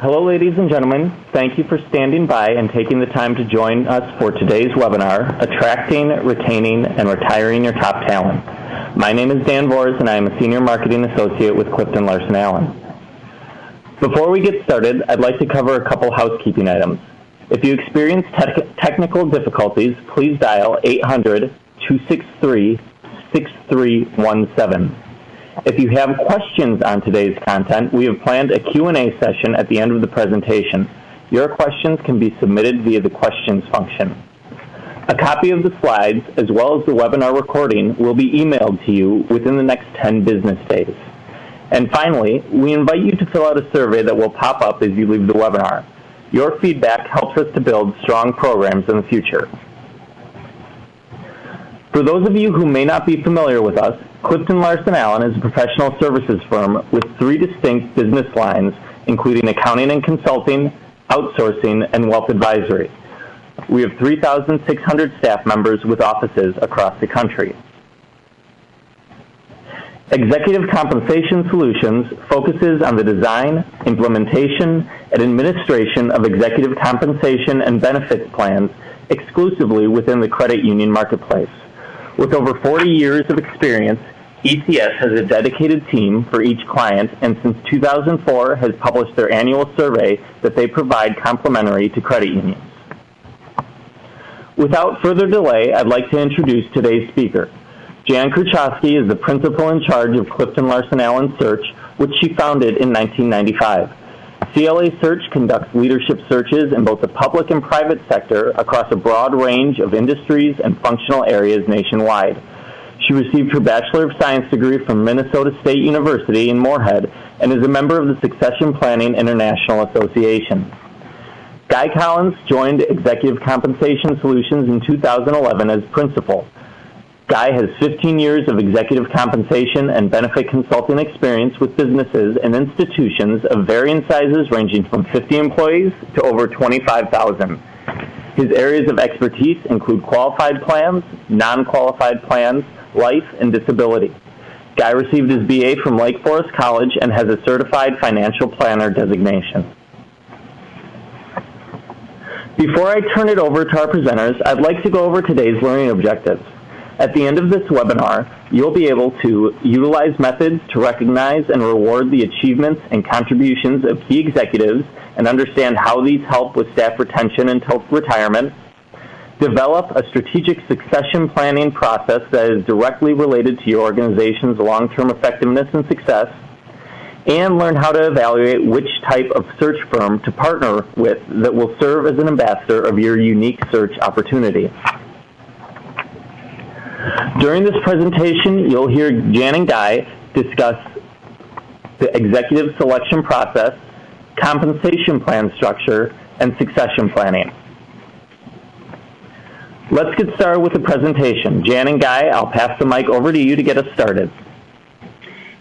Hello, ladies and gentlemen. Thank you for standing by and taking the time to join us for today's webinar, Attracting, Retaining, and Retiring Your Top Talent. My name is Dan Vors, and I am a Senior Marketing Associate with CliftonLarsonAllen. Before we get started, I'd like to cover a couple housekeeping items. If you experience technical difficulties, please dial 800-263-6317. If you have questions on today's content, we have planned a Q&A session at the end of the presentation. Your questions can be submitted via the questions function. A copy of the slides, as well as the webinar recording, will be emailed to you within the next 10 business days. And finally, we invite you to fill out a survey that will pop up as you leave the webinar. Your feedback helps us to build strong programs in the future. For those of you who may not be familiar with us, CliftonLarsonAllen is a professional services firm with 3 distinct business lines, including accounting and consulting, outsourcing, and wealth advisory. We have 3,600 staff members with offices across the country. Executive Compensation Solutions focuses on the design, implementation, and administration of executive compensation and benefits plans exclusively within the credit union marketplace. With over 40 years of experience, ECS has a dedicated team for each client, and since 2004 has published their annual survey that they provide complimentary to credit unions. Without further delay, I'd like to introduce today's speaker. Jan Kruchowski is the principal in charge of CliftonLarsonAllen Search, which she founded in 1995. CLA Search conducts leadership searches in both the public and private sector across a broad range of industries and functional areas nationwide. She received her Bachelor of Science degree from Minnesota State University in Moorhead and is a member of the Succession Planning International Association. Guy Collins joined Executive Compensation Solutions in 2011 as principal. Guy has 15 years of executive compensation and benefit consulting experience with businesses and institutions of varying sizes ranging from 50 employees to over 25,000. His areas of expertise include qualified plans, non-qualified plans, life, and disability. Guy received his BA from Lake Forest College and has a certified financial planner designation. Before I turn it over to our presenters, I'd like to go over today's learning objectives. At the end of this webinar, you'll be able to utilize methods to recognize and reward the achievements and contributions of key executives and understand how these help with staff retention until retirement, develop a strategic succession planning process that is directly related to your organization's long-term effectiveness and success, and learn how to evaluate which type of search firm to partner with that will serve as an ambassador of your unique search opportunity. During this presentation, you'll hear Jan and Guy discuss the executive selection process, compensation plan structure, and succession planning. Let's get started with the presentation. Jan and Guy, I'll pass the mic over to you to get us started.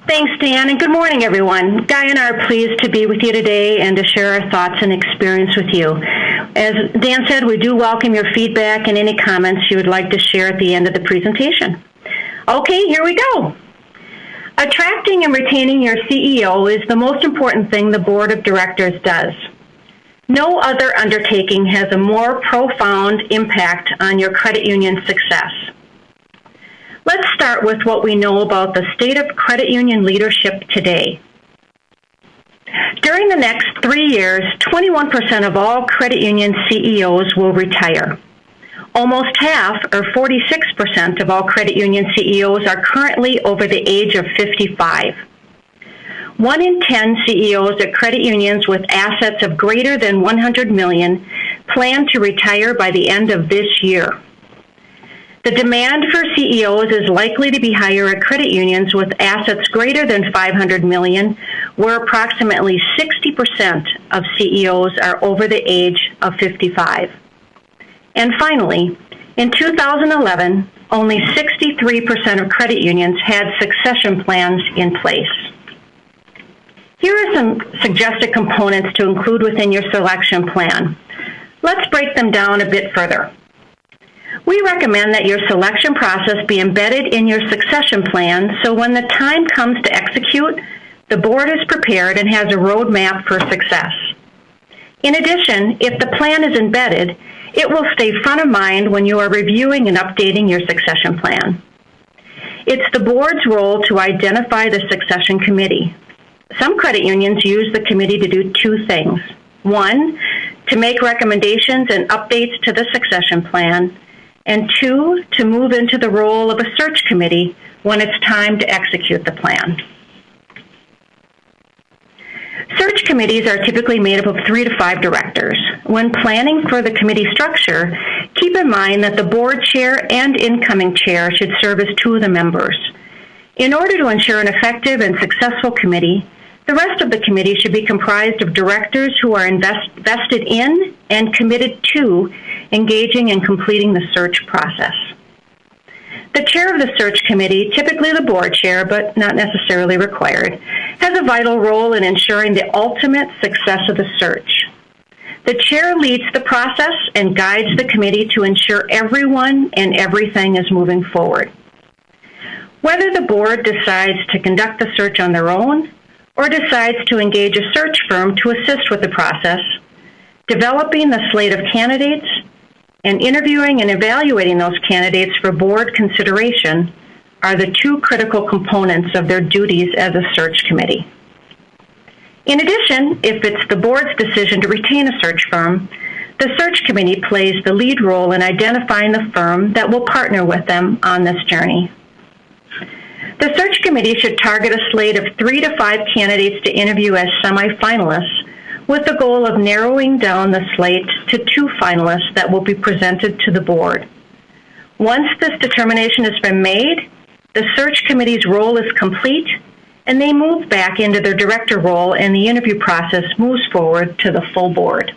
Thanks, Dan, and good morning, everyone. Guy and I are pleased to be with you today and to share our thoughts and experience with you. As Dan said, we do welcome your feedback and any comments you would like to share at the end of the presentation. Okay, here we go. Attracting and retaining your CEO is the most important thing the board of directors does. No other undertaking has a more profound impact on your credit union success. Let's start with what we know about the state of credit union leadership today. During the next 3 years, 21% of all credit union CEOs will retire. Almost half, or 46% of all credit union CEOs are currently over the age of 55. 1 in 10 CEOs at credit unions with assets of greater than $100 million plan to retire by the end of this year. The demand for CEOs is likely to be higher at credit unions with assets greater than $500 million, where approximately 60% of CEOs are over the age of 55. And finally, in 2011, only 63% of credit unions had succession plans in place. Here are some suggested components to include within your selection plan. Let's break them down a bit further. We recommend that your selection process be embedded in your succession plan so when the time comes to execute, the board is prepared and has a roadmap for success. In addition, if the plan is embedded, it will stay front of mind when you are reviewing and updating your succession plan. It's the board's role to identify the succession committee. Some credit unions use the committee to do two things. One, to make recommendations and updates to the succession plan, and two, to move into the role of a search committee when it's time to execute the plan. Search committees are typically made up of 3 to 5 directors. When planning for the committee structure, keep in mind that the board chair and incoming chair should serve as 2 of the members. In order to ensure an effective and successful committee, the rest of the committee should be comprised of directors who are vested in and committed to engaging and completing the search process. The chair of the search committee, typically the board chair, but not necessarily required, has a vital role in ensuring the ultimate success of the search. The chair leads the process and guides the committee to ensure everyone and everything is moving forward. Whether the board decides to conduct the search on their own or decides to engage a search firm to assist with the process, developing the slate of candidates and interviewing and evaluating those candidates for board consideration are the 2 critical components of their duties as a search committee. In addition, if it's the board's decision to retain a search firm, the search committee plays the lead role in identifying the firm that will partner with them on this journey. The search committee should target a slate of 3 to 5 candidates to interview as semifinalists, with the goal of narrowing down the slate to 2 finalists that will be presented to the board. Once this determination has been made, the search committee's role is complete, and they move back into their director role, and the interview process moves forward to the full board.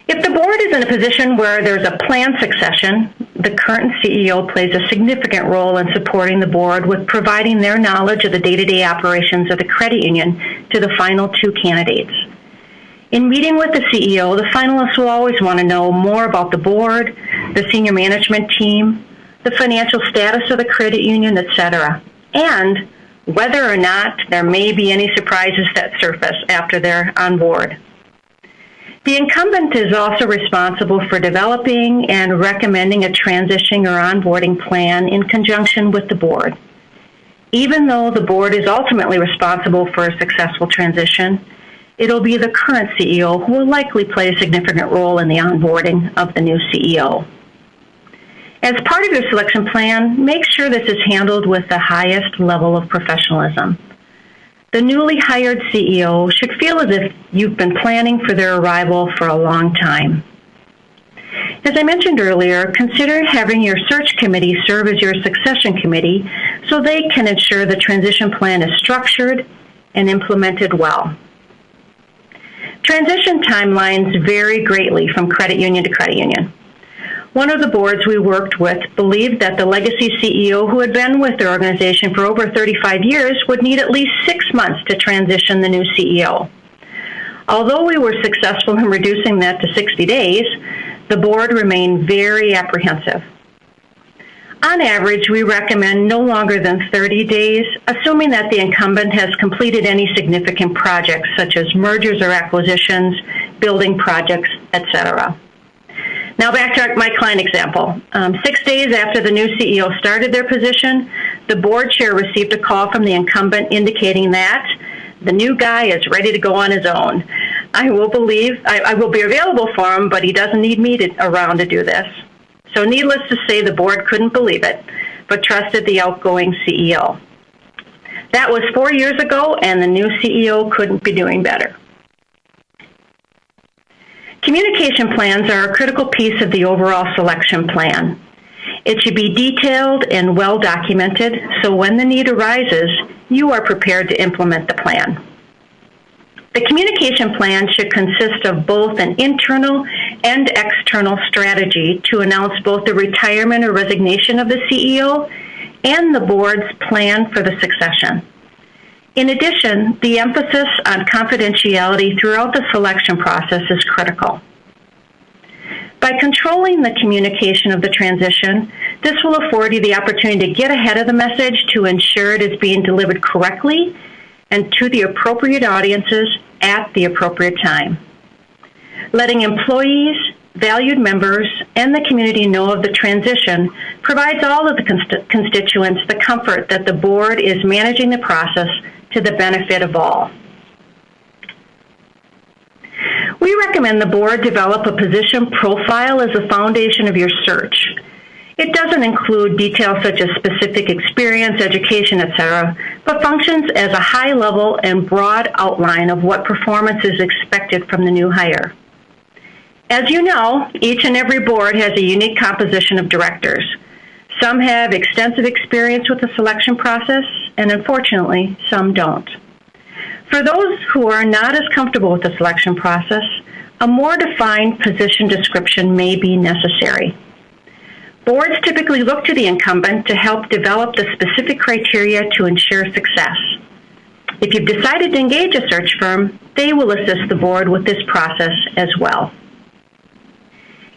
If the board is in a position where there's a planned succession, the current CEO plays a significant role in supporting the board with providing their knowledge of the day-to-day operations of the credit union to the final 2 candidates. In meeting with the CEO, the finalists will always want to know more about the board, the senior management team, the financial status of the credit union, etc., and whether or not there may be any surprises that surface after they're on board. The incumbent is also responsible for developing and recommending a transition or onboarding plan in conjunction with the board. Even though the board is ultimately responsible for a successful transition, it'll be the current CEO who will likely play a significant role in the onboarding of the new CEO. As part of your selection plan, make sure this is handled with the highest level of professionalism. The newly hired CEO should feel as if you've been planning for their arrival for a long time. As I mentioned earlier, consider having your search committee serve as your succession committee so they can ensure the transition plan is structured and implemented well. Transition timelines vary greatly from credit union to credit union. One of the boards we worked with believed that the legacy CEO who had been with their organization for over 35 years would need at least 6 months to transition the new CEO. Although we were successful in reducing that to 60 days, the board remained very apprehensive. On average, we recommend no longer than 30 days, assuming that the incumbent has completed any significant projects such as mergers or acquisitions, building projects, etc. Now back to my client example. 6 days after the new CEO started their position, the board chair received a call from the incumbent indicating that the new guy is ready to go on his own. I will be available for him, but he doesn't need me around to do this. So needless to say, the board couldn't believe it, but trusted the outgoing CEO. That was 4 years ago, and the new CEO couldn't be doing better. Communication plans are a critical piece of the overall selection plan. It should be detailed and well documented, so when the need arises, you are prepared to implement the plan. The communication plan should consist of both an internal and external strategy to announce both the retirement or resignation of the CEO and the board's plan for the succession. In addition, the emphasis on confidentiality throughout the selection process is critical. By controlling the communication of the transition, this will afford you the opportunity to get ahead of the message to ensure it is being delivered correctly and to the appropriate audiences at the appropriate time. Letting employees, valued members, and the community know of the transition provides all of the constituents the comfort that the board is managing the process to the benefit of all. We recommend the board develop a position profile as a foundation of your search. It doesn't include details such as specific experience, education, etc., but functions as a high-level and broad outline of what performance is expected from the new hire. As you know, each and every board has a unique composition of directors. Some have extensive experience with the selection process, and unfortunately, some don't. For those who are not as comfortable with the selection process, a more defined position description may be necessary. Boards typically look to the incumbent to help develop the specific criteria to ensure success. If you've decided to engage a search firm, they will assist the board with this process as well.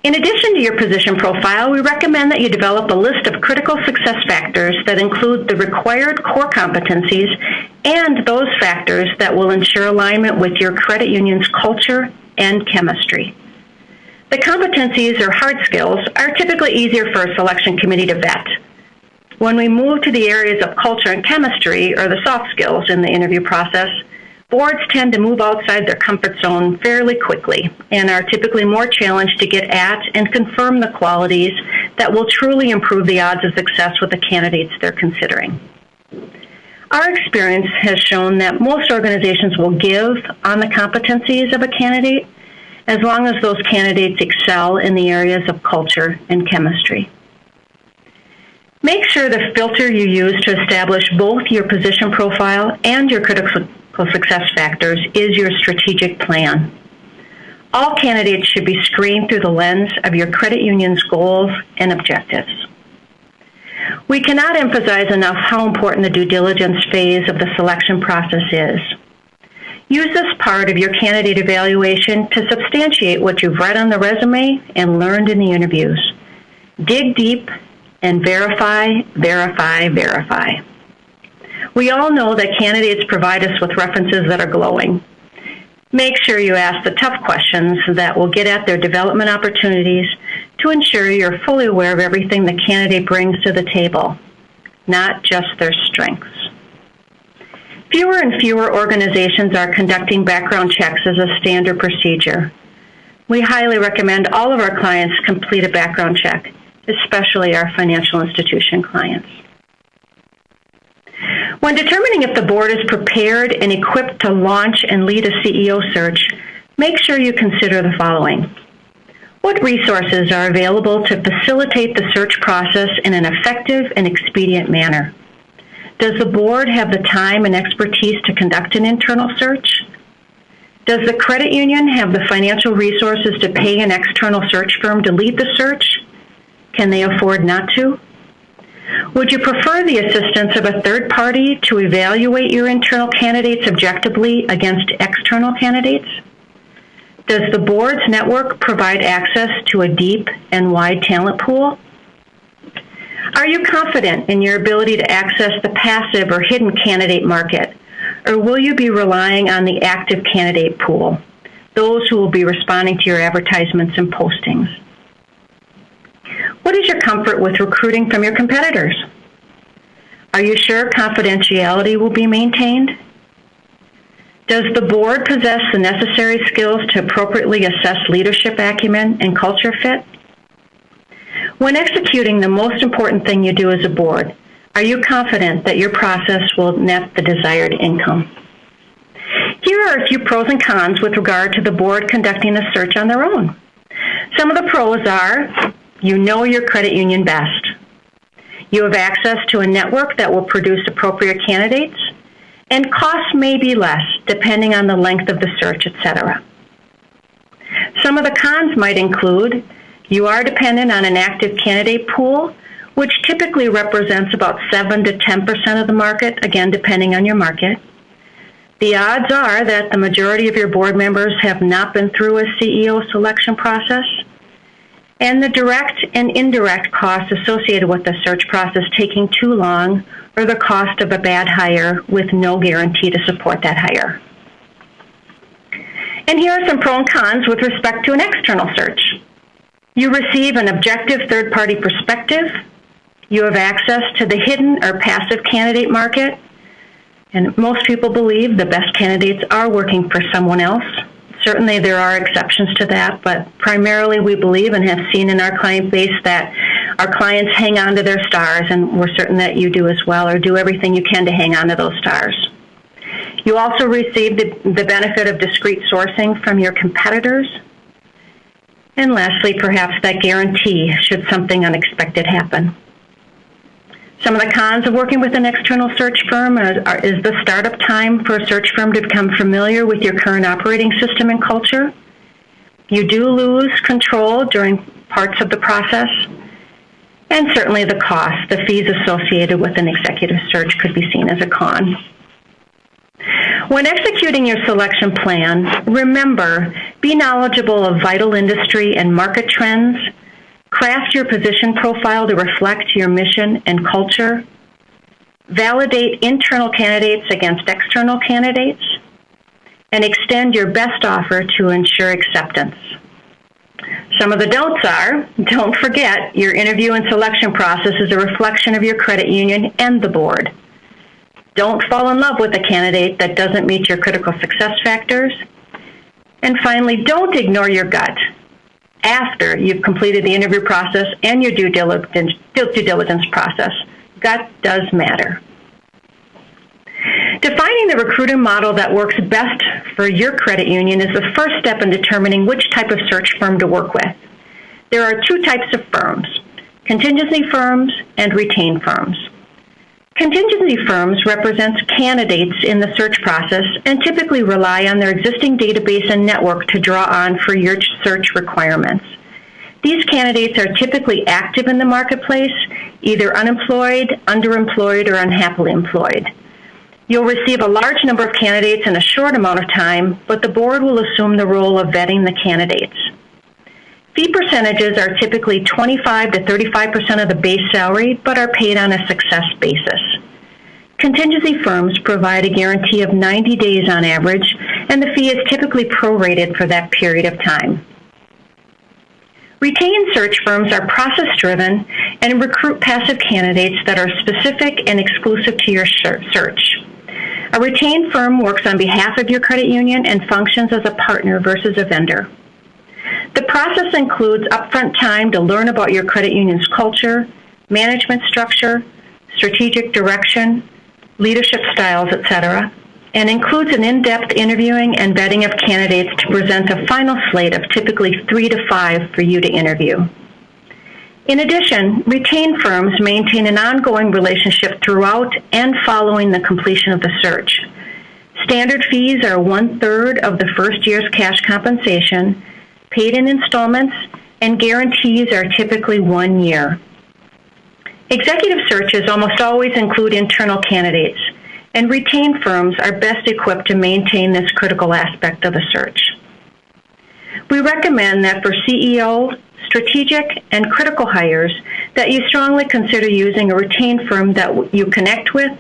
In addition to your position profile, we recommend that you develop a list of critical success factors that include the required core competencies and those factors that will ensure alignment with your credit union's culture and chemistry. The competencies or hard skills are typically easier for a selection committee to vet. When we move to the areas of culture and chemistry, or the soft skills in the interview process, boards tend to move outside their comfort zone fairly quickly and are typically more challenged to get at and confirm the qualities that will truly improve the odds of success with the candidates they're considering. Our experience has shown that most organizations will give on the competencies of a candidate as long as those candidates excel in the areas of culture and chemistry. Make sure the filter you use to establish both your position profile and your critical success factors is your strategic plan. All candidates should be screened through the lens of your credit union's goals and objectives. We cannot emphasize enough how important the due diligence phase of the selection process is. Use this part of your candidate evaluation to substantiate what you've read on the resume and learned in the interviews. Dig deep and verify, verify, verify. We all know that candidates provide us with references that are glowing. Make sure you ask the tough questions that will get at their development opportunities to ensure you're fully aware of everything the candidate brings to the table, not just their strengths. Fewer and fewer organizations are conducting background checks as a standard procedure. We highly recommend all of our clients complete a background check, especially our financial institution clients. When determining if the board is prepared and equipped to launch and lead a CEO search, make sure you consider the following. What resources are available to facilitate the search process in an effective and expedient manner? Does the board have the time and expertise to conduct an internal search? Does the credit union have the financial resources to pay an external search firm to lead the search? Can they afford not to? Would you prefer the assistance of a third party to evaluate your internal candidates objectively against external candidates? Does the board's network provide access to a deep and wide talent pool? Are you confident in your ability to access the passive or hidden candidate market, or will you be relying on the active candidate pool, those who will be responding to your advertisements and postings? What is your comfort with recruiting from your competitors? Are you sure confidentiality will be maintained? Does the board possess the necessary skills to appropriately assess leadership acumen and culture fit? When executing the most important thing you do as a board, are you confident that your process will net the desired income? Here are a few pros and cons with regard to the board conducting a search on their own. Some of the pros are, you know your credit union best. You have access to a network that will produce appropriate candidates, and costs may be less depending on the length of the search, etc. Some of the cons might include, you are dependent on an active candidate pool, which typically represents about 7 to 10% of the market, again, depending on your market. The odds are that the majority of your board members have not been through a CEO selection process. and the direct and indirect costs associated with the search process taking too long, or the cost of a bad hire with no guarantee to support that hire. And here are some pros and cons with respect to an external search. You receive an objective third-party perspective. You have access to the hidden or passive candidate market. And most people believe the best candidates are working for someone else. Certainly there are exceptions to that, but primarily we believe and have seen in our client base that our clients hang on to their stars, and we're certain that you do as well, or do everything you can to hang on to those stars. You also receive the benefit of discrete sourcing from your competitors. And lastly, perhaps that guarantee should something unexpected happen. Some of the cons of working with an external search firm is the startup time for a search firm to become familiar with your current operating system and culture. You do lose control during parts of the process. And certainly the cost, the fees associated with an executive search could be seen as a con. When executing your selection plan, remember, be knowledgeable of vital industry and market trends. Craft your position profile to reflect your mission and culture. Validate internal candidates against external candidates. And extend your best offer to ensure acceptance. Some of the don'ts are, don't forget, your interview and selection process is a reflection of your credit union and the board. Don't fall in love with a candidate that doesn't meet your critical success factors. And finally, don't ignore your gut after you've completed the interview process and your due diligence process. Gut does matter. Defining the recruiting model that works best for your credit union is the first step in determining which type of search firm to work with. There are two types of firms: contingency firms and retained firms. Contingency firms represent candidates in the search process and typically rely on their existing database and network to draw on for your search requirements. These candidates are typically active in the marketplace, either unemployed, underemployed, or unhappily employed. You'll receive a large number of candidates in a short amount of time, but the board will assume the role of vetting the candidates. Fee percentages are typically 25 to 35% of the base salary, but are paid on a success basis. Contingency firms provide a guarantee of 90 days on average, and the fee is typically prorated for that period of time. Retained search firms are process-driven and recruit passive candidates that are specific and exclusive to your search. A retained firm works on behalf of your credit union and functions as a partner versus a vendor. The process includes upfront time to learn about your credit union's culture, management structure, strategic direction, leadership styles, etc., and includes an in-depth interviewing and vetting of candidates to present a final slate of typically 3 to 5 for you to interview. In addition, retained firms maintain an ongoing relationship throughout and following the completion of the search. Standard fees are 1/3 of the first year's cash compensation, paid in installments, and guarantees are typically 1 year. Executive searches almost always include internal candidates, and retained firms are best equipped to maintain this critical aspect of the search. We recommend that for CEO, strategic, and critical hires that you strongly consider using a retained firm that you connect with,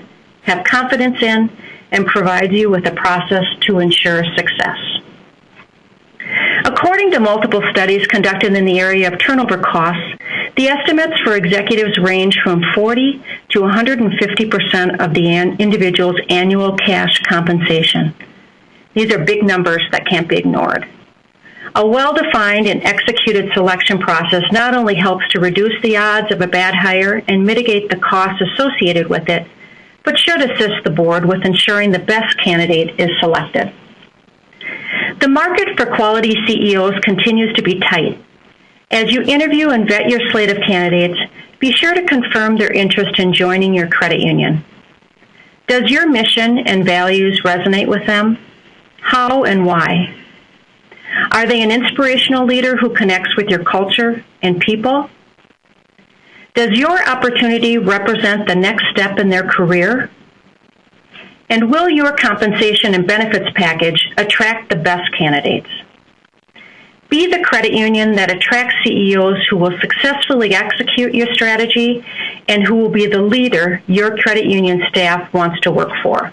have confidence in, and provides you with a process to ensure success. According to multiple studies conducted in the area of turnover costs, the estimates for executives range from 40 to 150% of the individual's annual cash compensation. These are big numbers that can't be ignored. A well-defined and executed selection process not only helps to reduce the odds of a bad hire and mitigate the costs associated with it, but should assist the board with ensuring the best candidate is selected. The market for quality CEOs continues to be tight. As you interview and vet your slate of candidates, be sure to confirm their interest in joining your credit union. Does your mission and values resonate with them? How and why? Are they an inspirational leader who connects with your culture and people? Does your opportunity represent the next step in their career? And will your compensation and benefits package attract the best candidates? Be the credit union that attracts CEOs who will successfully execute your strategy and who will be the leader your credit union staff wants to work for.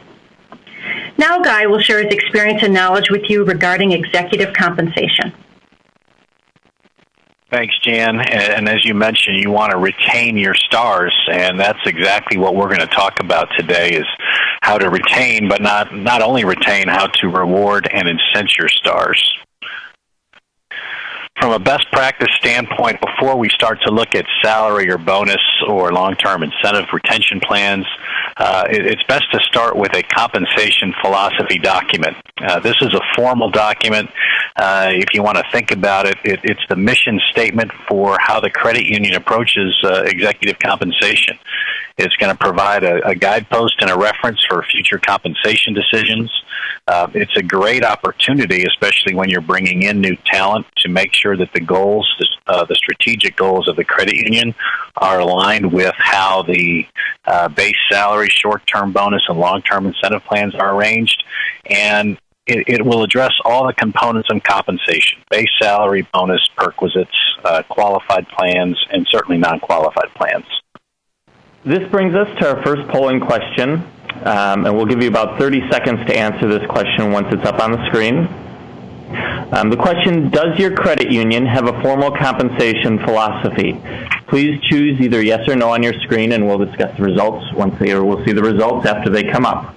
Now Guy will share his experience and knowledge with you regarding executive compensation. Thanks, Jan. And as you mentioned, you want to retain your stars, and that's exactly what we're going to talk about today, is how to retain, but not only retain, how to reward and incent your stars. From a best practice standpoint, before we start to look at salary or bonus or long-term incentive retention plans, it's best to start with a compensation philosophy document. This is a formal document. If you want to think about it, it's the mission statement for how the credit union approaches executive compensation. It's going to provide a guidepost and a reference for future compensation decisions. It's a great opportunity, especially when you're bringing in new talent, to make sure that the goals, the strategic goals of the credit union, are aligned with how the base salary, short-term bonus, and long-term incentive plans are arranged. And it will address all the components of compensation: base salary, bonus, perquisites, qualified plans, and certainly non-qualified plans. This brings us to our first polling question, and we'll give you about 30 seconds to answer this question once it's up on the screen. The question: does your credit union have a formal compensation philosophy? Please choose either yes or no on your screen, and we'll discuss the results we'll see the results after they come up.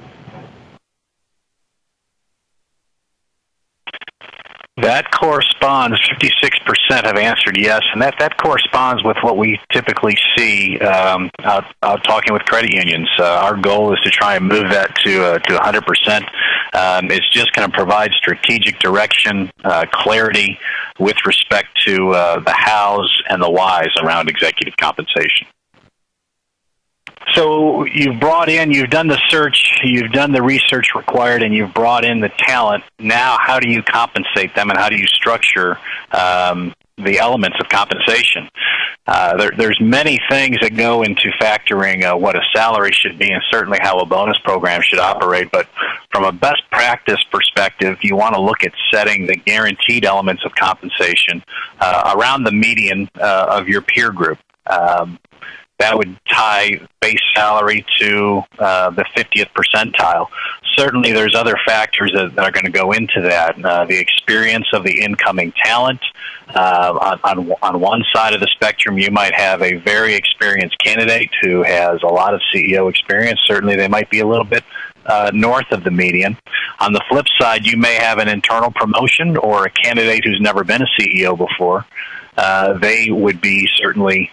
That corresponds, 56% have answered yes, and that corresponds with what we typically see out talking with credit unions. Our goal is to try and move that to 100%. It's just going to provide strategic direction, clarity with respect to the hows and the whys around executive compensation. So you've done the search, you've done the research required, and you've brought in the talent. Now, how do you compensate them, and how do you structure the elements of compensation? There's many things that go into factoring what a salary should be, and certainly how a bonus program should operate. But from a best practice perspective, you want to look at setting the guaranteed elements of compensation around the median of your peer group. That would tie base salary to the 50th percentile. Certainly there's other factors that are going to go into that. The experience of the incoming talent. On one side of the spectrum, you might have a very experienced candidate who has a lot of CEO experience. Certainly they might be a little bit north of the median. On the flip side, you may have an internal promotion or a candidate who's never been a CEO before. They would be certainly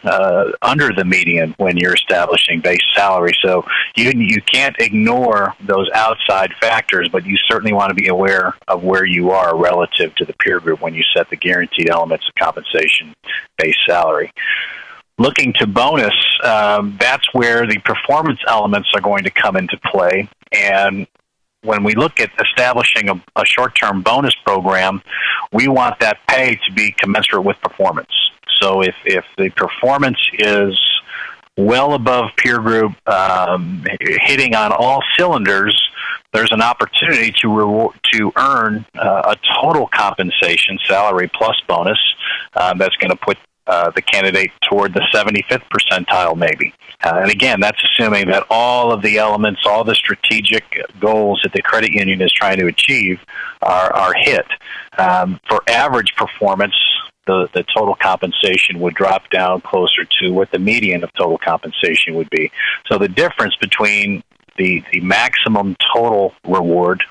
under the median when you're establishing base salary. So you can't ignore those outside factors, but you certainly want to be aware of where you are relative to the peer group when you set the guaranteed elements of compensation base salary. Looking to bonus, that's where the performance elements are going to come into play. And when we look at establishing a short-term bonus program, we want that pay to be commensurate with performance. So if the performance is well above peer group, hitting on all cylinders, there's an opportunity to earn a total compensation, salary plus bonus, that's going to put the candidate toward the 75th percentile maybe. And again, that's assuming that all of the elements, all the strategic goals that the credit union is trying to achieve are hit. For average performance, the total compensation would drop down closer to what the median of total compensation would be. So the difference between the maximum total reward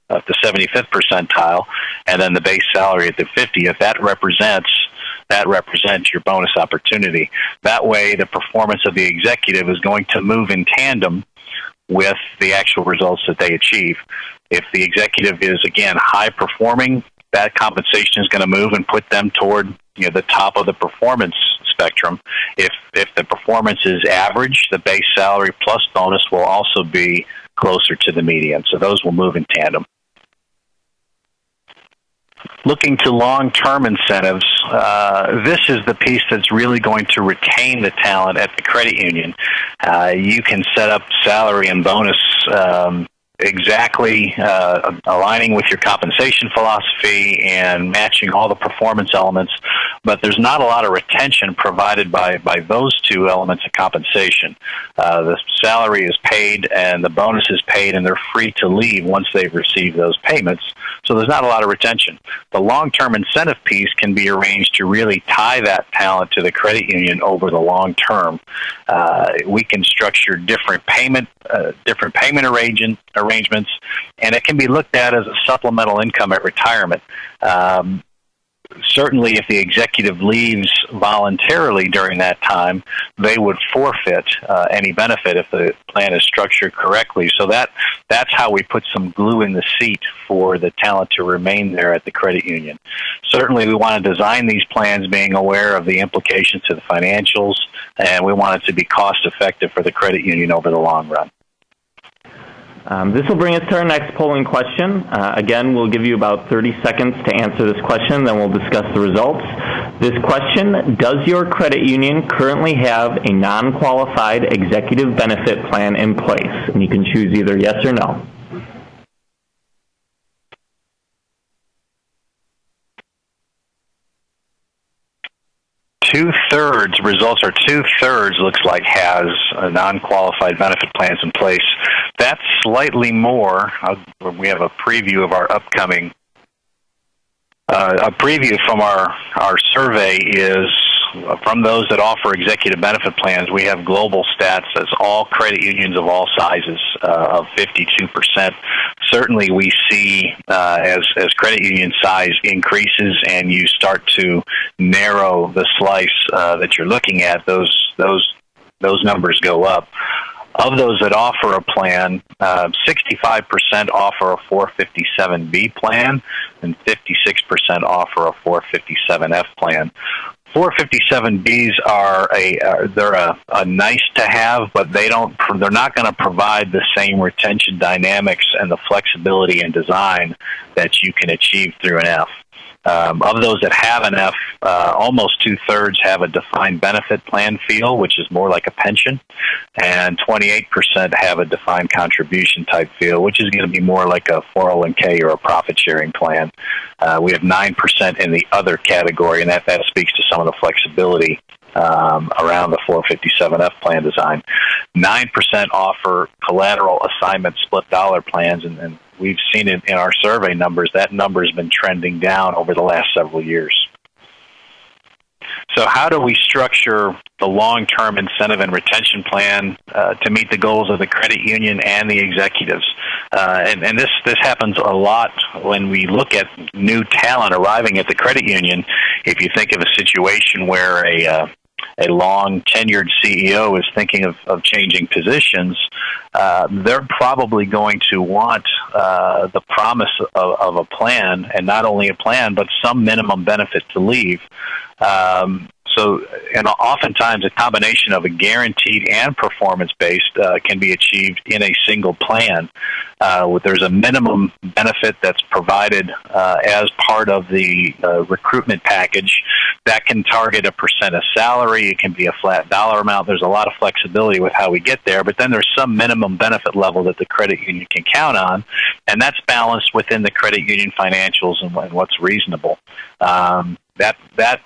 of the 75th percentile and then the base salary at the 50th, that represents your bonus opportunity. That way, the performance of the executive is going to move in tandem with the actual results that they achieve. If the executive is, again, high performing, that compensation is going to move and put them toward the top of the performance spectrum. If the performance is average, the base salary plus bonus will also be closer to the median. So those will move in tandem. Looking to long-term incentives, this is the piece that's really going to retain the talent at the credit union. You can set up salary and bonus exactly aligning with your compensation philosophy and matching all the performance elements, but there's not a lot of retention provided by those two elements of compensation. The salary is paid and the bonus is paid, and they're free to leave once they've received those payments, so there's not a lot of retention. The long-term incentive piece can be arranged to really tie that talent to the credit union over the long term. We can structure different payment arrangements, and it can be looked at as a supplemental income at retirement. Certainly, if the executive leaves voluntarily during that time, they would forfeit any benefit if the plan is structured correctly. So that's how we put some glue in the seat for the talent to remain there at the credit union. Certainly, we want to design these plans being aware of the implications to the financials, and we want it to be cost-effective for the credit union over the long run. This will bring us to our next polling question. Again, we'll give you about 30 seconds to answer this question, then we'll discuss the results. This question: does your credit union currently have a non-qualified executive benefit plan in place? And you can choose either yes or no. Results are two-thirds looks like has a non-qualified benefit plans in place. That's slightly more. We have a preview of our upcoming, a preview from our survey is from those that offer executive benefit plans. We have global stats as all credit unions of all sizes of 52%. Certainly we see as credit union size increases and you start to narrow the slice that you're looking at, those numbers go up. Of those that offer a plan, 65% offer a 457B plan and 56% offer a 457F plan. 457Bs are a nice to have, but they're not going to provide the same retention dynamics and the flexibility and design that you can achieve through an F. Of those that have an F, almost two-thirds have a defined benefit plan feel, which is more like a pension, and 28% have a defined contribution type feel, which is going to be more like a 401k or a profit-sharing plan. We have 9% in the other category, and that speaks to some of the flexibility around the 457F plan design. 9% offer collateral assignment split dollar plans, and we've seen it in our survey numbers. That number has been trending down over the last several years. So how do we structure the long-term incentive and retention plan to meet the goals of the credit union and the executives? And this happens a lot when we look at new talent arriving at the credit union. If you think of a situation where a long-tenured CEO is thinking of changing positions, they're probably going to want the promise of a plan, and not only a plan, but some minimum benefit to leave. And oftentimes a combination of a guaranteed and performance-based can be achieved in a single plan. There's a minimum benefit that's provided as part of the recruitment package that can target a percent of salary. It can be a flat dollar amount. There's a lot of flexibility with how we get there, but then there's some minimum benefit level that the credit union can count on, and that's balanced within the credit union financials and what's reasonable. That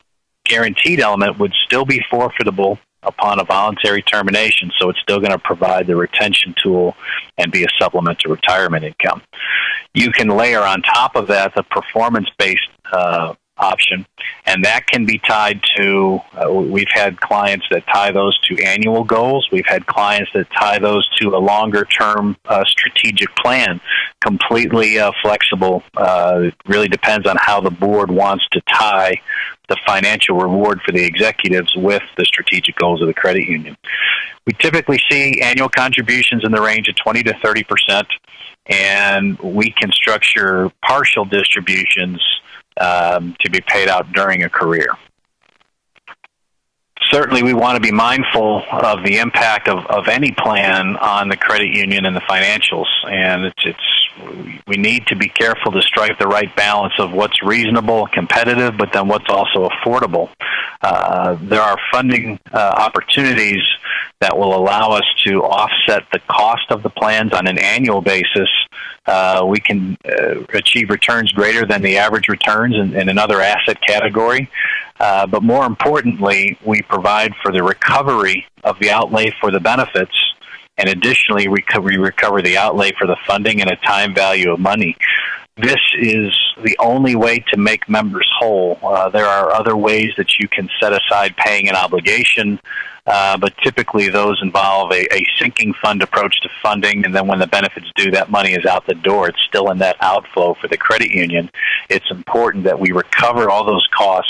guaranteed element would still be forfeitable upon a voluntary termination, so it's still going to provide the retention tool and be a supplement to retirement income. You can layer on top of that the performance-based option, and that can be tied to, we've had clients that tie those to annual goals. We've had clients that tie those to a longer-term strategic plan, completely flexible. It really depends on how the board wants to tie the financial reward for the executives with the strategic goals of the credit union. We typically see annual contributions in the range of 20 to 30%, and we can structure partial distributions to be paid out during a career. Certainly, we want to be mindful of the impact of any plan on the credit union and the financials, and we need to be careful to strike the right balance of what's reasonable, competitive, but then what's also affordable. There are funding opportunities that will allow us to offset the cost of the plans on an annual basis. We can achieve returns greater than the average returns in another asset category. But more importantly, we provide for the recovery of the outlay for the benefits, and additionally, we recover the outlay for the funding and a time value of money. This is the only way to make members whole. There are other ways that you can set aside paying an obligation, but typically those involve a sinking fund approach to funding, and then when the benefits due, that money is out the door. It's still in that outflow for the credit union. It's important that we recover all those costs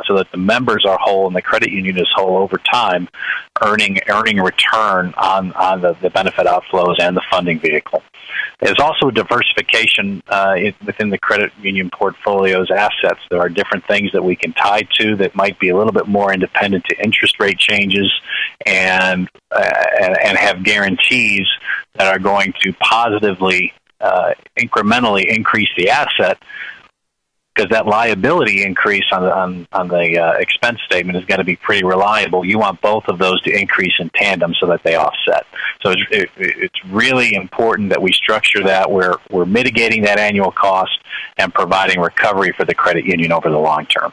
so that the members are whole and the credit union is whole over time, earning a return on the benefit outflows and the funding vehicle. There's also diversification within the credit union portfolio's assets. There are different things that we can tie to that might be a little bit more independent to interest rate changes and have guarantees that are going to positively, incrementally increase the asset, because that liability increase on the expense statement is going to be pretty reliable. You want both of those to increase in tandem so that they offset. So it's really important that we structure that where we're mitigating that annual cost and providing recovery for the credit union over the long term.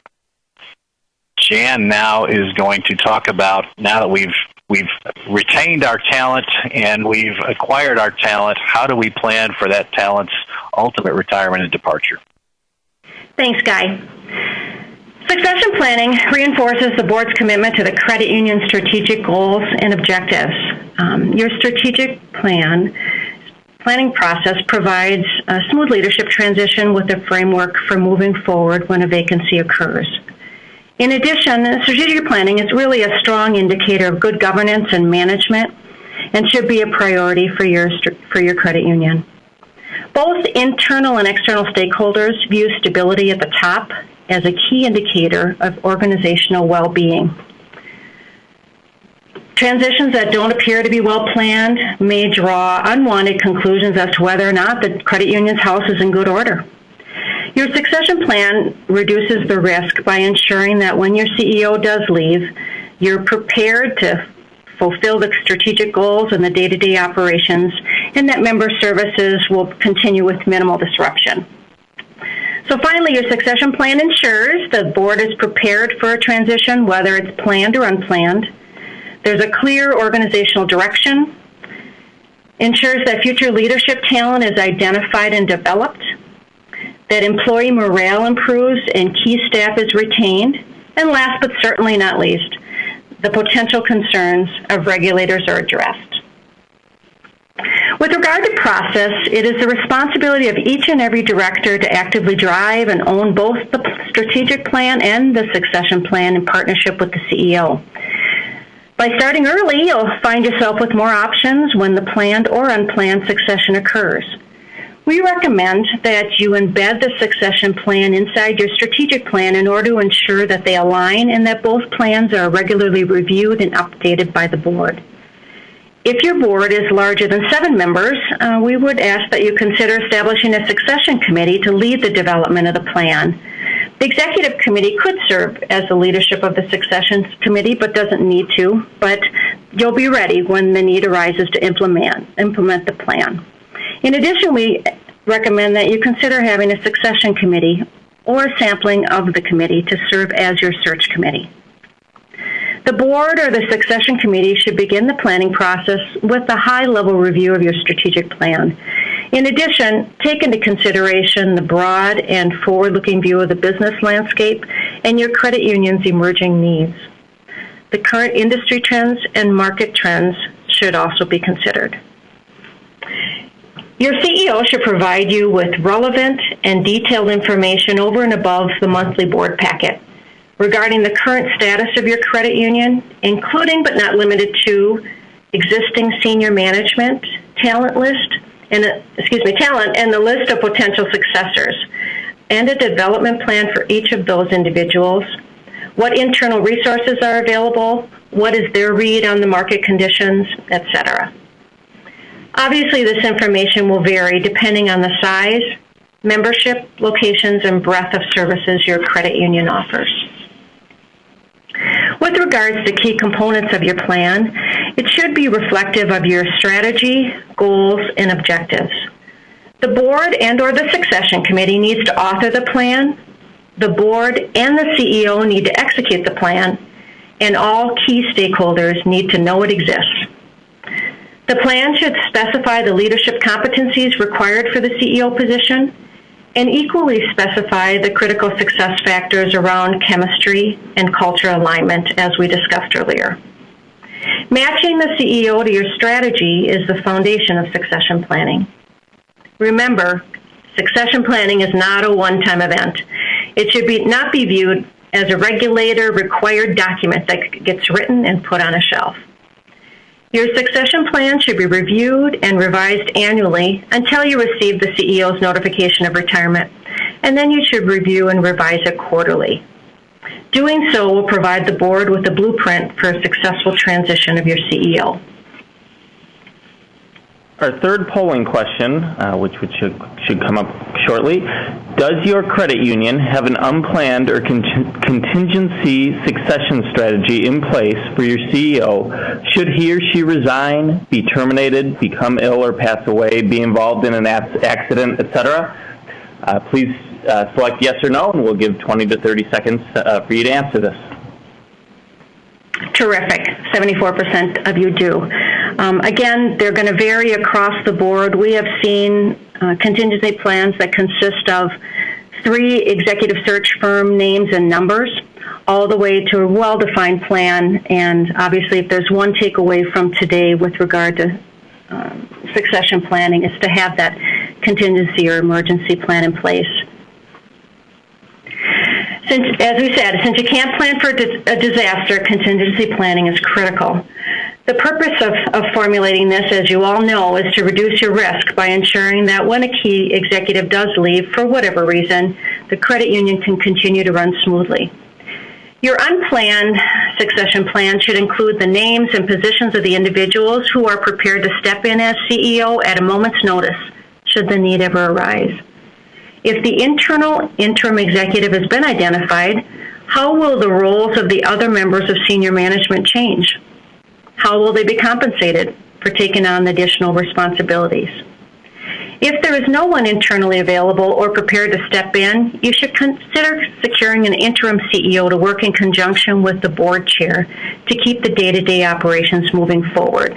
Jan now is going to talk about, now that we've retained our talent and we've acquired our talent, how do we plan for that talent's ultimate retirement and departure? Thanks, Guy. Succession planning reinforces the board's commitment to the credit union's strategic goals and objectives. Your strategic planning process provides a smooth leadership transition with a framework for moving forward when a vacancy occurs. In addition, strategic planning is really a strong indicator of good governance and management and should be a priority for your credit union. Both internal and external stakeholders view stability at the top as a key indicator of organizational well-being. Transitions that don't appear to be well planned may draw unwanted conclusions as to whether or not the credit union's house is in good order. Your succession plan reduces the risk by ensuring that when your CEO does leave, you're prepared to fulfill the strategic goals and the day-to-day operations, and that member services will continue with minimal disruption. So finally, your succession plan ensures the board is prepared for a transition, whether it's planned or unplanned. There's a clear organizational direction, ensures that future leadership talent is identified and developed, that employee morale improves and key staff is retained, and last but certainly not least, the potential concerns of regulators are addressed. With regard to process, it is the responsibility of each and every director to actively drive and own both the strategic plan and the succession plan in partnership with the CEO. By starting early, you'll find yourself with more options when the planned or unplanned succession occurs. We recommend that you embed the succession plan inside your strategic plan in order to ensure that they align and that both plans are regularly reviewed and updated by the board. If your board is larger than 7 members, we would ask that you consider establishing a succession committee to lead the development of the plan. The executive committee could serve as the leadership of the succession committee, but doesn't need to, but you'll be ready when the need arises to implement the plan. In addition, we recommend that you consider having a succession committee or a sampling of the committee to serve as your search committee. The board or the succession committee should begin the planning process with a high-level review of your strategic plan. In addition, take into consideration the broad and forward-looking view of the business landscape and your credit union's emerging needs. The current industry trends and market trends should also be considered. Your CEO should provide you with relevant and detailed information over and above the monthly board packet regarding the current status of your credit union, including but not limited to existing senior management, talent and the list of potential successors, and a development plan for each of those individuals, what internal resources are available, what is their read on the market conditions, etc. Obviously, this information will vary depending on the size, membership, locations, and breadth of services your credit union offers. With regards to key components of your plan, it should be reflective of your strategy, goals, and objectives. The board and/or the succession committee needs to author the plan. The board and the CEO need to execute the plan, and all key stakeholders need to know it exists. The plan should specify the leadership competencies required for the CEO position and equally specify the critical success factors around chemistry and cultural alignment, as we discussed earlier. Matching the CEO to your strategy is the foundation of succession planning. Remember, succession planning is not a one-time event. It should not be viewed as a regulator-required document that gets written and put on a shelf. Your succession plan should be reviewed and revised annually until you receive the CEO's notification of retirement, and then you should review and revise it quarterly. Doing so will provide the board with a blueprint for a successful transition of your CEO. Our third polling question, which should come up shortly, does your credit union have an unplanned or contingency succession strategy in place for your CEO should he or she resign, be terminated, become ill or pass away, be involved in an accident, etc.? Please select yes or no, and we'll give 20 to 30 seconds for you to answer this. Terrific. 74% of you do. Again, they're going to vary across the board. We have seen contingency plans that consist of 3 executive search firm names and numbers, all the way to a well-defined plan. And obviously, if there's one takeaway from today with regard to succession planning, is to have that contingency or emergency plan in place. As we said, since you can't plan for a disaster, contingency planning is critical. The purpose of formulating this, as you all know, is to reduce your risk by ensuring that when a key executive does leave, for whatever reason, the credit union can continue to run smoothly. Your unplanned succession plan should include the names and positions of the individuals who are prepared to step in as CEO at a moment's notice, should the need ever arise. If the internal interim executive has been identified, how will the roles of the other members of senior management change? How will they be compensated for taking on additional responsibilities? If there is no one internally available or prepared to step in, you should consider securing an interim CEO to work in conjunction with the board chair to keep the day-to-day operations moving forward.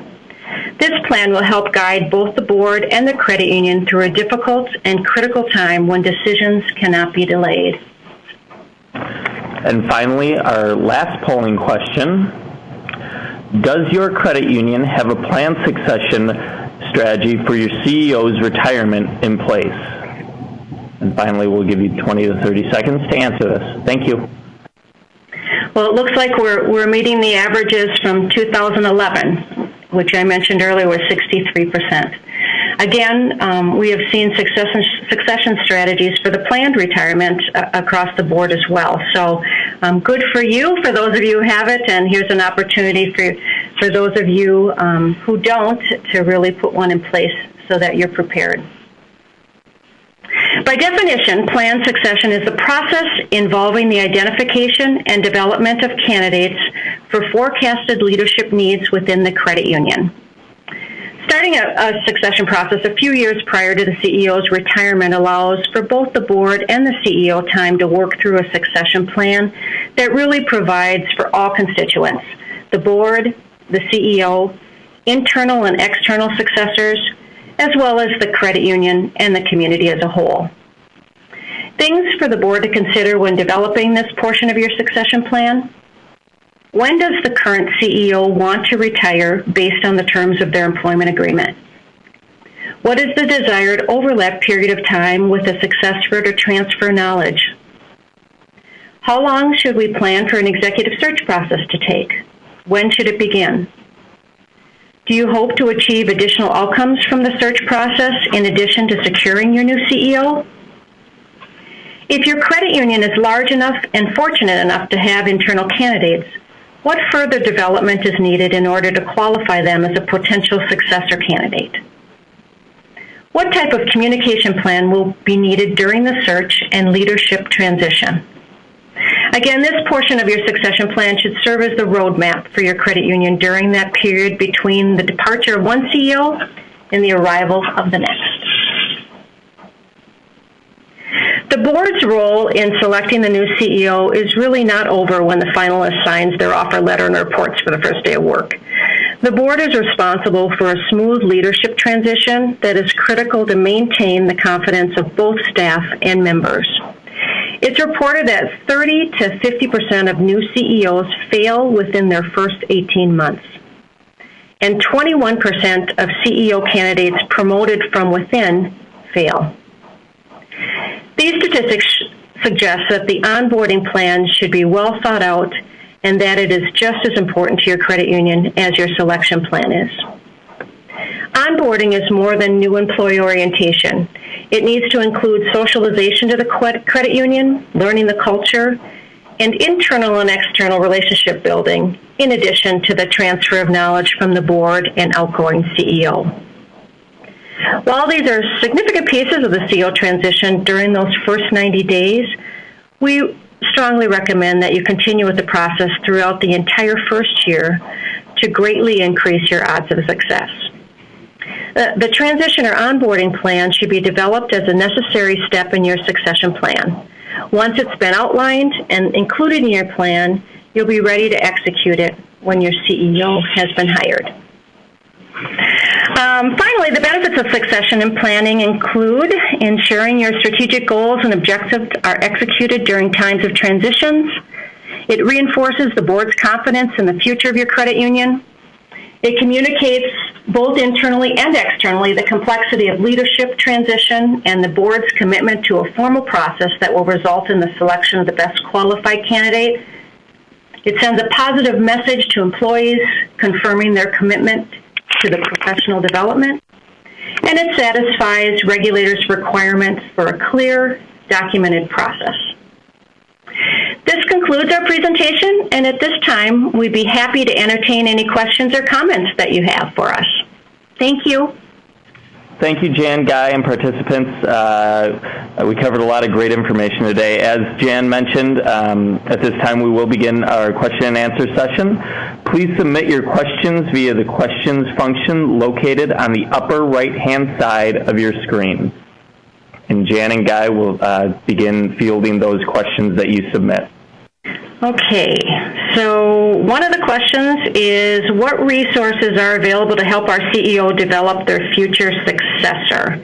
This plan will help guide both the board and the credit union through a difficult and critical time when decisions cannot be delayed. And finally, our last polling question. Does your credit union have a planned succession strategy for your CEO's retirement in place? And finally, we'll give you 20 to 30 seconds to answer this. Thank you. Well, it looks like we're meeting the averages from 2011, which I mentioned earlier was 63%. Again, we have seen succession strategies for the planned retirement across the board as well. So good for you, for those of you who have it, and here's an opportunity for those of you who don't to really put one in place so that you're prepared. By definition, planned succession is the process involving the identification and development of candidates for forecasted leadership needs within the credit union. Starting a succession process a few years prior to the CEO's retirement allows for both the board and the CEO time to work through a succession plan that really provides for all constituents, the board, the CEO, internal and external successors, as well as the credit union and the community as a whole. Things for the board to consider when developing this portion of your succession plan. When does the current CEO want to retire based on the terms of their employment agreement? What is the desired overlap period of time with a successor to transfer knowledge? How long should we plan for an executive search process to take? When should it begin? Do you hope to achieve additional outcomes from the search process in addition to securing your new CEO? If your credit union is large enough and fortunate enough to have internal candidates, what further development is needed in order to qualify them as a potential successor candidate? What type of communication plan will be needed during the search and leadership transition? Again, this portion of your succession plan should serve as the roadmap for your credit union during that period between the departure of one CEO and the arrival of the next. The board's role in selecting the new CEO is really not over when the finalist signs their offer letter and reports for the first day of work. The board is responsible for a smooth leadership transition that is critical to maintain the confidence of both staff and members. It's reported that 30 to 50% of new CEOs fail within their first 18 months, and 21% of CEO candidates promoted from within fail. These statistics suggest that the onboarding plan should be well thought out and that it is just as important to your credit union as your selection plan is. Onboarding is more than new employee orientation. It needs to include socialization to the credit union, learning the culture, and internal and external relationship building, in addition to the transfer of knowledge from the board and outgoing CEO. While these are significant pieces of the CEO transition during those first 90 days, we strongly recommend that you continue with the process throughout the entire first year to greatly increase your odds of success. The transition or onboarding plan should be developed as a necessary step in your succession plan. Once it's been outlined and included in your plan, you'll be ready to execute it when your CEO has been hired. Finally, the benefits of succession and planning include ensuring your strategic goals and objectives are executed during times of transitions. It reinforces the board's confidence in the future of your credit union. It communicates both internally and externally the complexity of leadership transition and the board's commitment to a formal process that will result in the selection of the best qualified candidate. It sends a positive message to employees, confirming their commitment to the professional development, and it satisfies regulators' requirements for a clear, documented process. This concludes our presentation, and at this time, we'd be happy to entertain any questions or comments that you have for us. Thank you. Thank you, Jan, Guy, and participants. We covered a lot of great information today. As Jan mentioned, at this time we will begin our question and answer session. Please submit your questions via the questions function located on the upper right-hand side of your screen. And Jan and Guy will begin fielding those questions that you submit. Okay, so one of the questions is, what resources are available to help our CEO develop their future successor?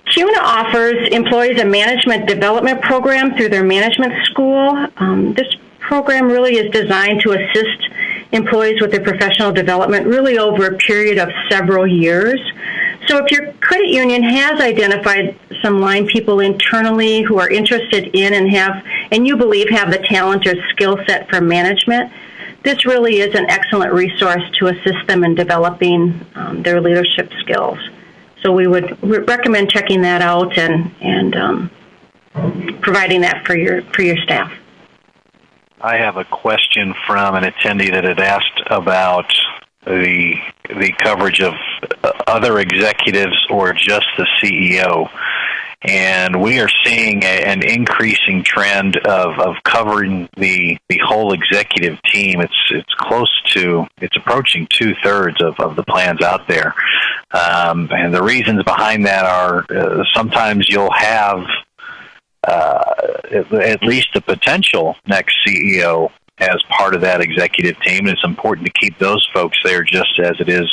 CUNA offers employees a management development program through their management school. This program really is designed to assist employees with their professional development really over a period of several years. So if your credit union has identified some line people internally who are interested in and you believe have the talent or skill set for management, this really is an excellent resource to assist them in developing their leadership skills. So we would recommend checking that out and providing that for your staff. I have a question from an attendee that had asked about the coverage of other executives or just the CEO. And we are seeing an increasing trend of covering the whole executive team. It's approaching 2/3 of the plans out there. And the reasons behind that are sometimes you'll have at least the potential next CEO as part of that executive team, and it's important to keep those folks there just as it is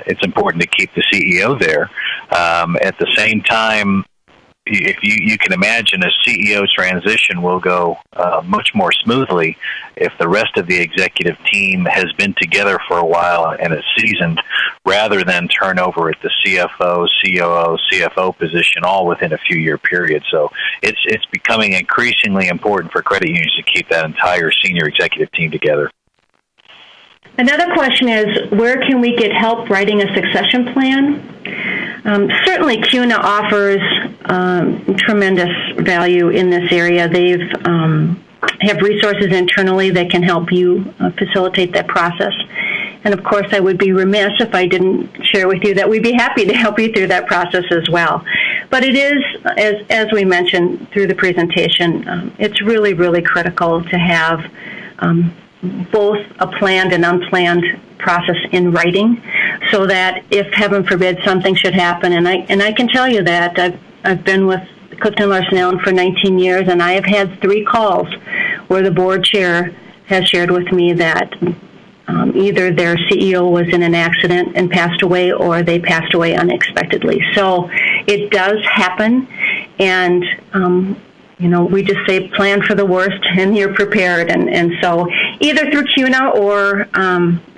it's important to keep the CEO there. At the same time, if you can imagine a CEO transition will go much more smoothly if the rest of the executive team has been together for a while and is seasoned, rather than turnover at the CFO, COO, CFO position all within a few-year period. So it's becoming increasingly important for credit unions to keep that entire senior executive team together. Another question is, where can we get help writing a succession plan? Certainly, CUNA offers tremendous value in this area. They've have resources internally that can help you facilitate that process. And of course, I would be remiss if I didn't share with you that we'd be happy to help you through that process as well. But it is, as we mentioned through the presentation, it's really, really critical to have both a planned and unplanned process in writing, so that if, heaven forbid, something should happen, and I can tell you that I've been with CliftonLarsonAllen for 19 years, and I have had 3 calls where the board chair has shared with me that either their CEO was in an accident and passed away, or they passed away unexpectedly. So it does happen, and we just say plan for the worst and you're prepared. And so either through CUNA or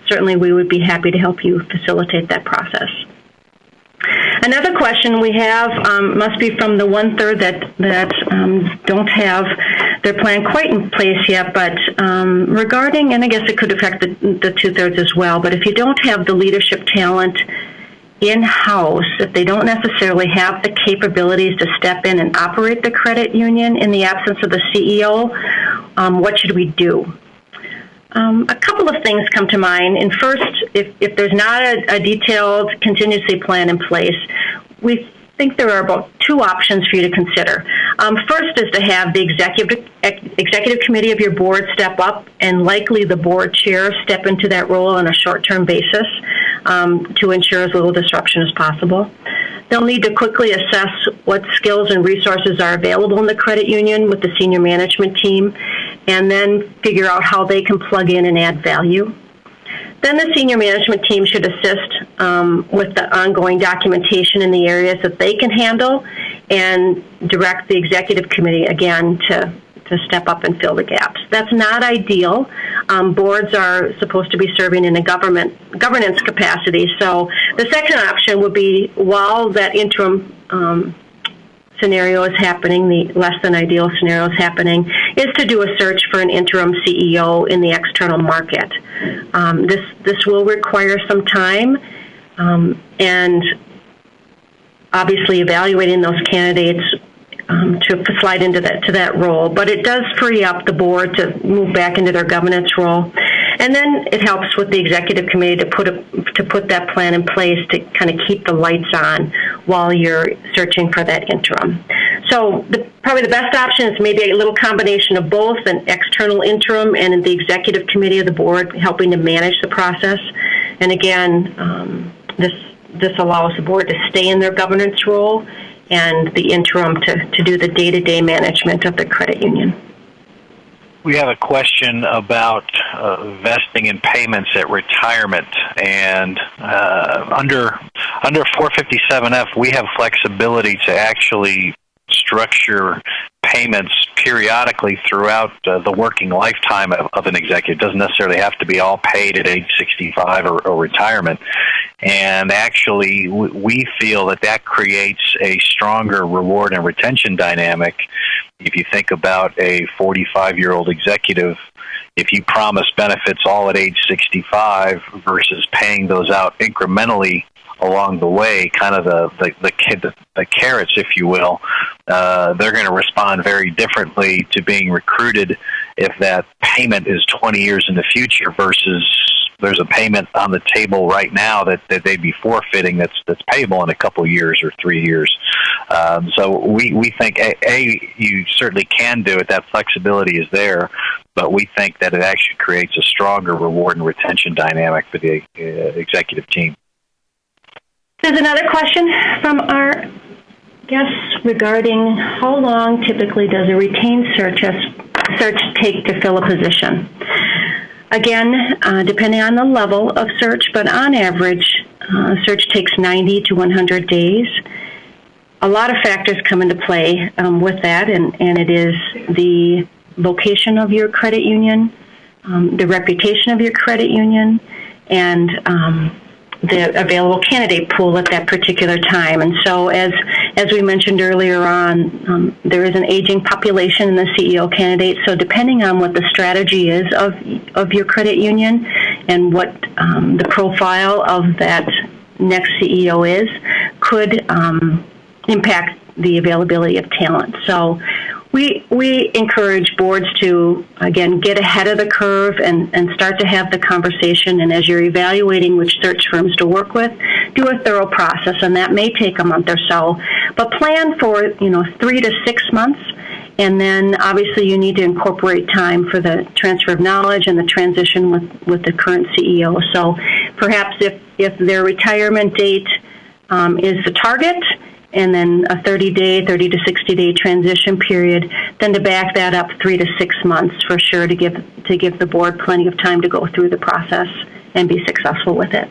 certainly we would be happy to help you facilitate that process. Another question we have must be from the 1/3 that don't have their plan quite in place yet, but regarding, and I guess it could affect the 2/3 as well, but if you don't have the leadership talent in-house, if they don't necessarily have the capabilities to step in and operate the credit union in the absence of the CEO, what should we do? A couple of things come to mind. And first, if there's not a detailed contingency plan in place, we think there are about 2 options for you to consider. First is to have the executive committee of your board step up, and likely the board chair step into that role on a short-term basis to ensure as little disruption as possible. They'll need to quickly assess what skills and resources are available in the credit union with the senior management team, and then figure out how they can plug in and add value. Then the senior management team should assist with the ongoing documentation in the areas that they can handle, and direct the executive committee, again, to step up and fill the gaps. That's not ideal. Boards are supposed to be serving in a governance capacity. So the second option would be, while that interim scenario is happening, the less than ideal scenario is happening, is to do a search for an interim CEO in the external market. This will require some time, and obviously evaluating those candidates to slide into that role. But it does free up the board to move back into their governance role. And then it helps with the executive committee to put that plan in place to kind of keep the lights on while you're searching for that interim. So probably the best option is maybe a little combination of both, an external interim and the executive committee of the board helping to manage the process. And again, this allows the board to stay in their governance role, and the interim to do the day-to-day management of the credit union. We have a question about vesting in payments at retirement, and under 457F, we have flexibility to actually structure payments periodically throughout the working lifetime of an executive. It doesn't necessarily have to be all paid at age 65 or retirement. And actually, we feel that creates a stronger reward and retention dynamic. If you think about a 45-year-old executive, if you promise benefits all at age 65 versus paying those out incrementally along the way, kind of the carrots, if you will, they're going to respond very differently to being recruited if that payment is 20 years in the future versus there's a payment on the table right now that they'd be forfeiting that's payable in a couple years or 3 years. So we think, you certainly can do it. That flexibility is there, but we think that it actually creates a stronger reward and retention dynamic for the executive team. There's another question from our guests regarding how long typically does a retained search take to fill a position. Again, depending on the level of search, but on average, search takes 90 to 100 days. A lot of factors come into play with that, and it is the location of your credit union, the reputation of your credit union, and the available candidate pool at that particular time. And so as we mentioned earlier on, there is an aging population in the CEO candidate. So depending on what the strategy is of your credit union and what the profile of that next CEO is, could impact the availability of talent. So We encourage boards to, again, get ahead of the curve and start to have the conversation. And as you're evaluating which search firms to work with, do a thorough process, and that may take a month or so. But plan for 3 to 6 months, and then obviously you need to incorporate time for the transfer of knowledge and the transition with the current CEO. So perhaps if their retirement date is the target, and then a 30 to 60-day transition period, then to back that up 3 to 6 months for sure to give the board plenty of time to go through the process and be successful with it.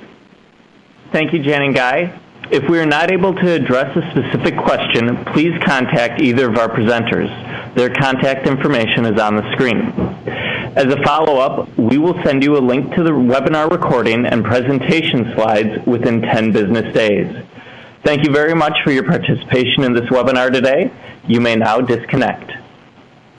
Thank you, Jan and Guy. If we are not able to address a specific question, please contact either of our presenters. Their contact information is on the screen. As a follow-up, we will send you a link to the webinar recording and presentation slides within 10 business days. Thank you very much for your participation in this webinar today. You may now disconnect.